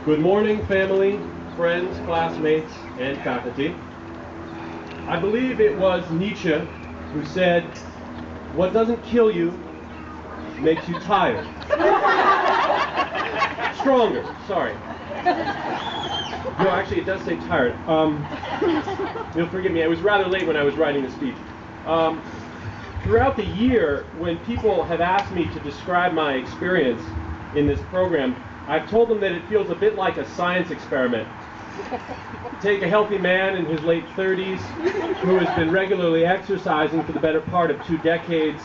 Good morning, family, friends, classmates, and faculty. I believe it was Nietzsche who said, "What doesn't kill you makes you tired." Stronger, sorry. No, actually, it does say tired. You'll forgive me, it was rather late when I was writing the speech. Throughout the year, when people have asked me to describe my experience in this program, I've told them that it feels a bit like a science experiment. Take a healthy man in his late 30s who has been regularly exercising for the better part of 2 decades.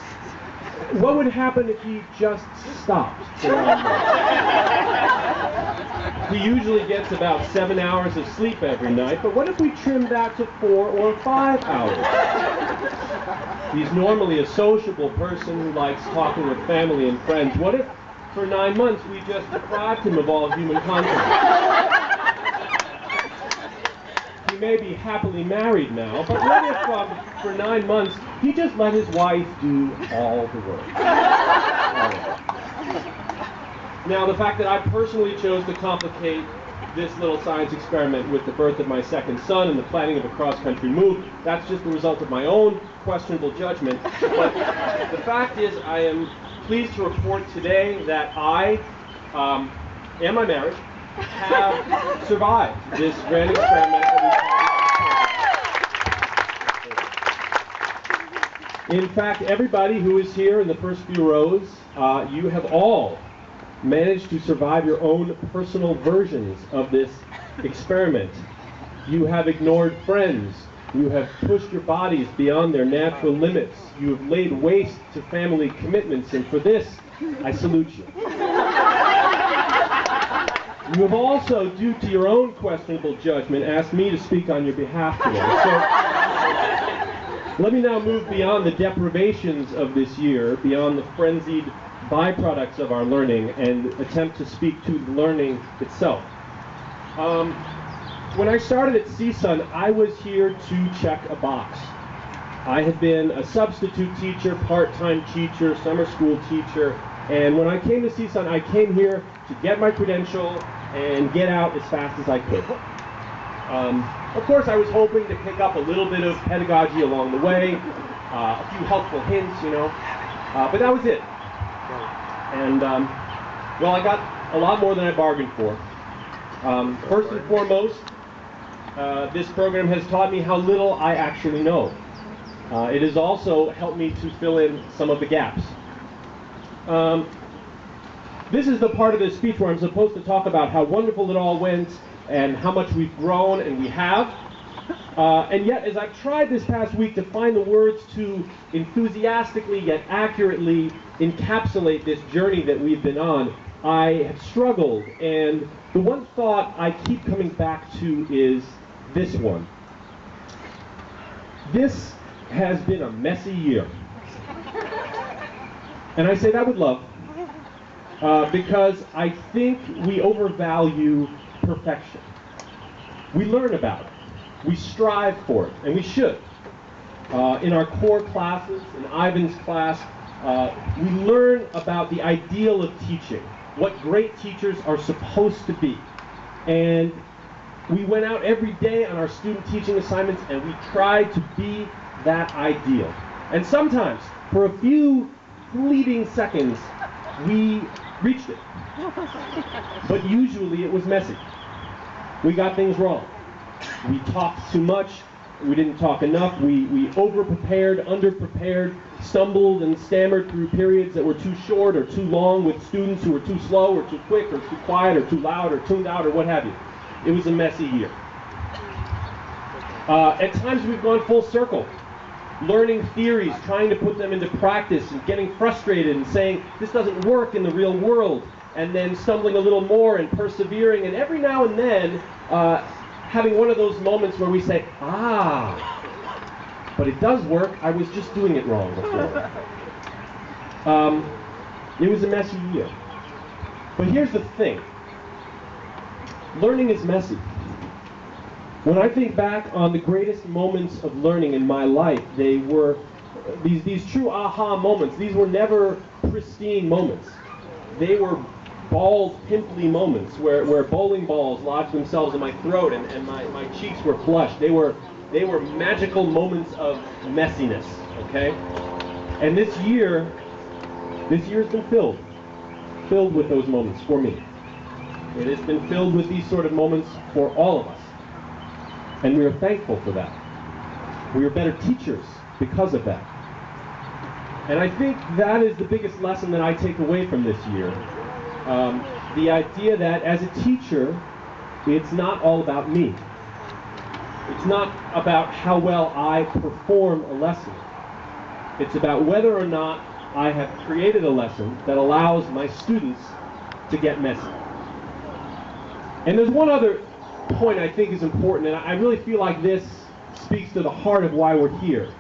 What would happen if he just stopped for 1 month? He usually gets about 7 hours of sleep every night, but what if we trimmed that to 4 or 5 hours? He's normally a sociable person who likes talking with family and friends. What if for 9 months we just deprived him of all human contact? He may be happily married now, but what if for 9 months he just let his wife do all the work? Now, the fact that I personally chose to complicate this little science experiment with the birth of my second son and the planning of a cross-country move, that's just the result of my own questionable judgment. But the fact is, I am pleased to report today that I and my marriage have survived this grand experiment. In fact, everybody who is here in the first few rows, you have all managed to survive your own personal versions of this experiment. You have ignored friends. You have pushed your bodies beyond their natural limits. You have laid waste to family commitments, and for this, I salute you. You have also, due to your own questionable judgment, asked me to speak on your behalf today. So, let me now move beyond the deprivations of this year, beyond the frenzied byproducts of our learning, and attempt to speak to the learning itself. When I started at CSUN, I was here to check a box. I had been a substitute teacher, part-time teacher, summer school teacher, and when I came to CSUN, I came here to get my credential and get out as fast as I could. Of course, I was hoping to pick up a little bit of pedagogy along the way, a few helpful hints, you know, but that was it. And, well, I got a lot more than I bargained for. First and foremost, this program has taught me how little I actually know. It has also helped me to fill in some of the gaps. This is the part of this speech where I'm supposed to talk about how wonderful it all went and how much we've grown, and we have. And yet, as I've tried this past week to find the words to enthusiastically yet accurately encapsulate this journey that we've been on, I have struggled. And the one thought I keep coming back to is this one. This has been a messy year. And I say that with love, because I think we overvalue perfection. We learn about it. We strive for it, and we should. In our core classes, in Ivan's class, we learn about the ideal of teaching, what great teachers are supposed to be. And we went out every day on our student teaching assignments, and we tried to be that ideal. And sometimes, for a few fleeting seconds, we reached it. But usually it was messy. We got things wrong. We talked too much. We didn't talk enough. We over-prepared, under-prepared, stumbled and stammered through periods that were too short or too long with students who were too slow or too quick or too quiet or too loud or tuned out or what have you. It was a messy year. At times we've gone full circle, learning theories, trying to put them into practice, and getting frustrated and saying, this doesn't work in the real world, and then stumbling a little more and persevering, and every now and then having one of those moments where we say, but it does work, I was just doing it wrong before. It was a messy year. But here's the thing. Learning is messy. When I think back on the greatest moments of learning in my life, they were these true aha moments. These were never pristine moments. They were bald, pimply moments where bowling balls lodged themselves in my throat and my cheeks were flushed. They were magical moments of messiness, okay? And this year's been filled with those moments for me. It has been filled with these sort of moments for all of us. And we are thankful for that. We are better teachers because of that. And I think that is the biggest lesson that I take away from this year. The idea that as a teacher, it's not all about me. It's not about how well I perform a lesson. It's about whether or not I have created a lesson that allows my students to get messy. And there's one other point I think is important, and I really feel like this speaks to the heart of why we're here.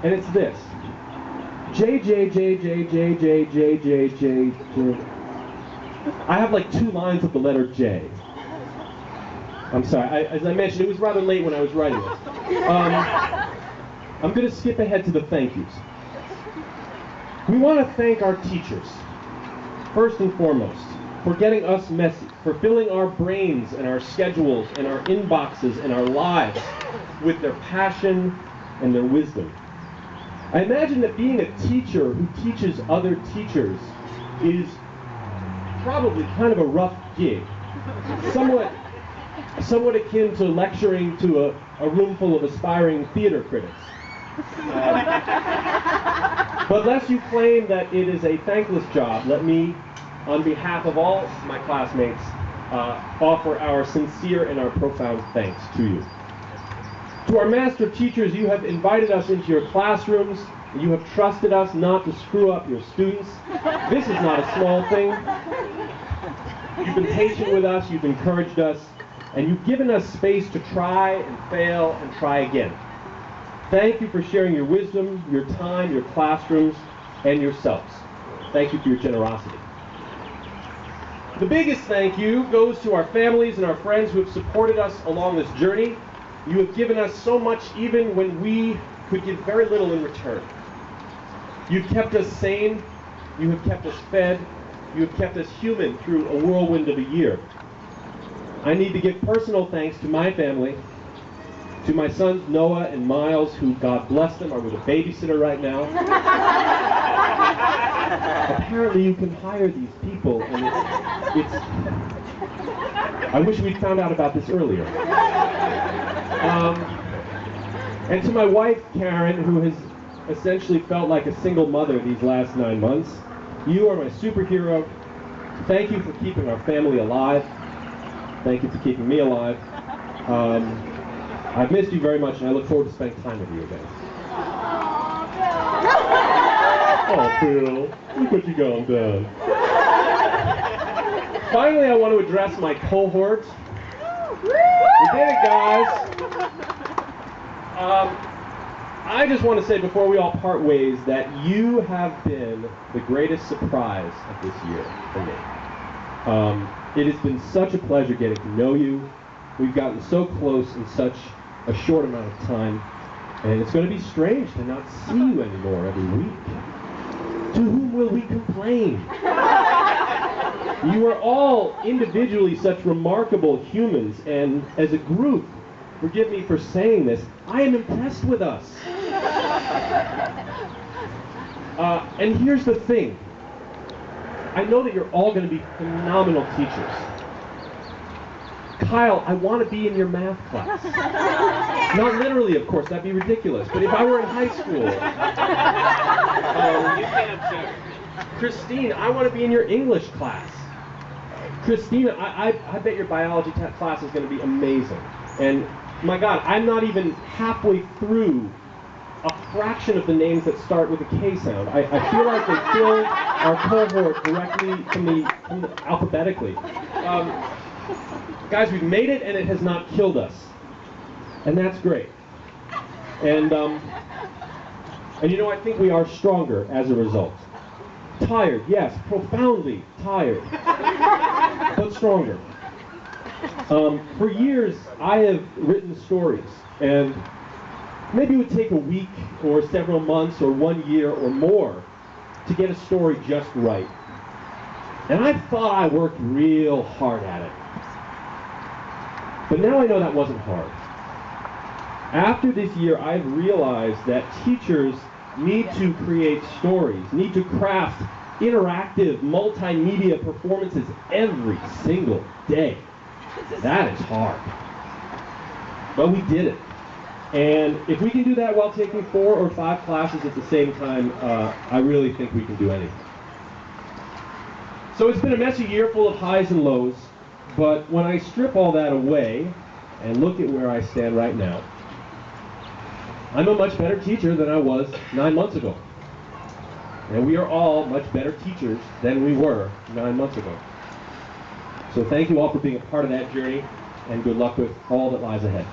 And it's this. J. I have like 2 lines of the letter J. I'm sorry, as I mentioned, it was rather late when I was writing this. I'm going to skip ahead to the thank yous. We want to thank our teachers, first and foremost, for getting us messy, for filling our brains and our schedules and our inboxes and our lives with their passion and their wisdom. I imagine that being a teacher who teaches other teachers is probably kind of a rough gig. Somewhat akin to lecturing to a room full of aspiring theater critics. But lest you claim that it is a thankless job, let me, on behalf of all my classmates, offer our sincere and our profound thanks to you. To our master teachers, you have invited us into your classrooms. You have trusted us not to screw up your students. This is not a small thing. You've been patient with us, you've encouraged us, and you've given us space to try and fail and try again. Thank you for sharing your wisdom, your time, your classrooms, and yourselves. Thank you for your generosity. The biggest thank you goes to our families and our friends who have supported us along this journey. You have given us so much even when we could give very little in return. You've kept us sane, you have kept us fed, you have kept us human through a whirlwind of a year. I need to give personal thanks to my family, to my sons Noah and Miles, who, God bless them, are with a babysitter right now. Apparently you can hire these people, and it's I wish we'd found out about this earlier. And to my wife, Karen, who has essentially felt like a single mother these last 9 months, you are my superhero. Thank you for keeping our family alive. Thank you for keeping me alive. I've missed you very much, and I look forward to spending time with you again. Oh, Bill, look what you got done. Finally, I want to address my cohort. We did it, guys. I just want to say before we all part ways that you have been the greatest surprise of this year for me. It has been such a pleasure getting to know you. We've gotten so close in such a short amount of time, and it's going to be strange to not see you anymore every week. To whom will we complain? You are all individually such remarkable humans, and as a group, forgive me for saying this, I am impressed with us. And here's the thing. I know that you're all going to be phenomenal teachers. Kyle, I want to be in your math class. Not literally, of course, that'd be ridiculous. But if I were in high school, Christine, I want to be in your English class. Christina, I bet your biology class is going to be amazing. And my God, I'm not even halfway through a fraction of the names that start with a K sound. I feel like they fill our cohort directly from the alphabetically. Guys, we've made it, and it has not killed us, and that's great. And you know, I think we are stronger as a result. Tired, yes, profoundly tired, but stronger. For years, I have written stories, and maybe it would take a week or several months or 1 year or more to get a story just right. And I thought I worked real hard at it. But now I know that wasn't hard. After this year, I've realized that teachers need to create stories, need to craft interactive multimedia performances every single day. That is hard. But we did it. And if we can do that while taking 4 or 5 classes at the same time, I really think we can do anything. So it's been a messy year full of highs and lows, but when I strip all that away and look at where I stand right now, I'm a much better teacher than I was 9 months ago. And we are all much better teachers than we were 9 months ago. So thank you all for being a part of that journey, and good luck with all that lies ahead.